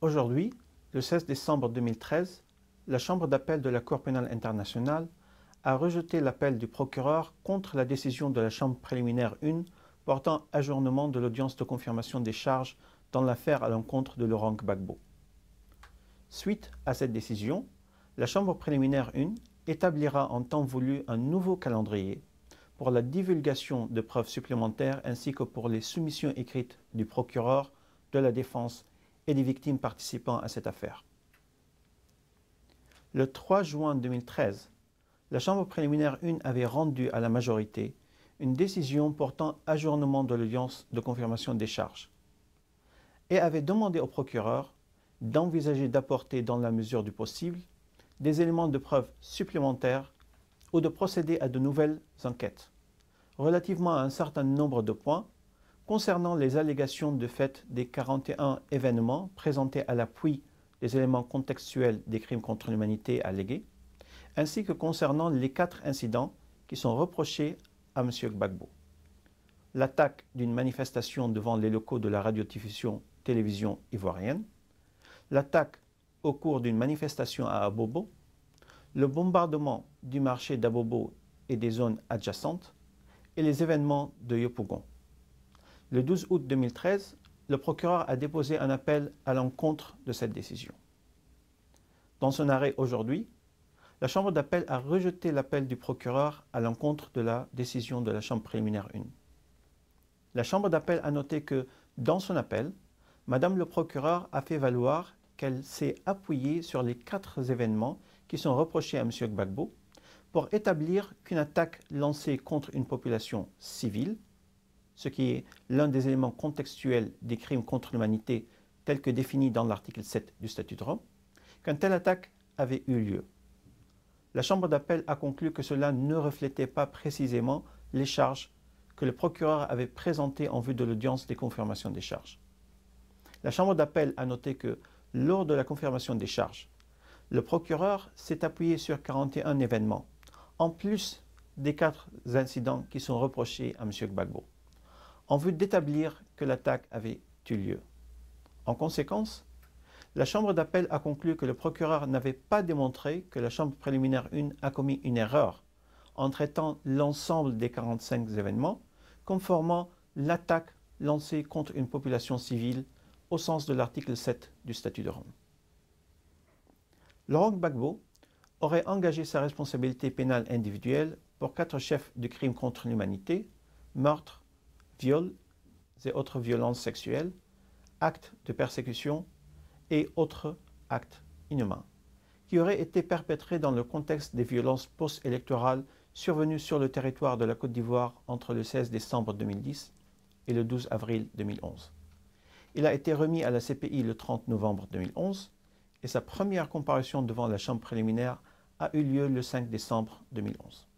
Aujourd'hui, le 16 décembre 2013, la Chambre d'appel de la Cour pénale internationale a rejeté l'appel du procureur contre la décision de la Chambre préliminaire 1 portant ajournement de l'audience de confirmation des charges dans l'affaire à l'encontre de Laurent Gbagbo. Suite à cette décision, la Chambre préliminaire 1 établira en temps voulu un nouveau calendrier pour la divulgation de preuves supplémentaires ainsi que pour les soumissions écrites du procureur, de la défense et des victimes participant à cette affaire. Le 3 juin 2013, la Chambre préliminaire 1 avait rendu à la majorité une décision portant ajournement de l'audience de confirmation des charges et avait demandé au procureur d'envisager d'apporter dans la mesure du possible des éléments de preuve supplémentaires ou de procéder à de nouvelles enquêtes relativement à un certain nombre de points concernant les allégations de fait des 41 événements présentés à l'appui des éléments contextuels des crimes contre l'humanité allégués, ainsi que concernant les 4 incidents qui sont reprochés à M. Gbagbo. L'attaque d'une manifestation devant les locaux de la radiodiffusion télévision ivoirienne, l'attaque au cours d'une manifestation à Abobo, le bombardement du marché d'Abobo et des zones adjacentes, et les événements de Yopougon. Le 12 août 2013, le procureur a déposé un appel à l'encontre de cette décision. Dans son arrêt aujourd'hui, la Chambre d'appel a rejeté l'appel du procureur à l'encontre de la décision de la Chambre préliminaire 1. La Chambre d'appel a noté que, dans son appel, Madame le procureur a fait valoir qu'elle s'est appuyée sur les 4 événements qui sont reprochés à M. Gbagbo pour établir qu'une attaque lancée contre une population civile, ce qui est l'un des éléments contextuels des crimes contre l'humanité tels que définis dans l'article 7 du Statut de Rome, qu'une telle attaque avait eu lieu. La Chambre d'appel a conclu que cela ne reflétait pas précisément les charges que le procureur avait présentées en vue de l'audience des confirmations des charges. La Chambre d'appel a noté que, lors de la confirmation des charges, le procureur s'est appuyé sur 41 événements, en plus des 4 incidents qui sont reprochés à M. Gbagbo, en vue d'établir que l'attaque avait eu lieu. En conséquence, la Chambre d'appel a conclu que le procureur n'avait pas démontré que la Chambre préliminaire 1 a commis une erreur en traitant l'ensemble des 45 événements comme formant l'attaque lancée contre une population civile au sens de l'article 7 du Statut de Rome. Laurent Gbagbo aurait engagé sa responsabilité pénale individuelle pour 4 chefs de crimes contre l'humanité, meurtres, viols et autres violences sexuelles, actes de persécution et autres actes inhumains, qui auraient été perpétrés dans le contexte des violences post-électorales survenues sur le territoire de la Côte d'Ivoire entre le 16 décembre 2010 et le 12 avril 2011. Il a été remis à la CPI le 30 novembre 2011 et sa première comparution devant la Chambre préliminaire a eu lieu le 5 décembre 2011.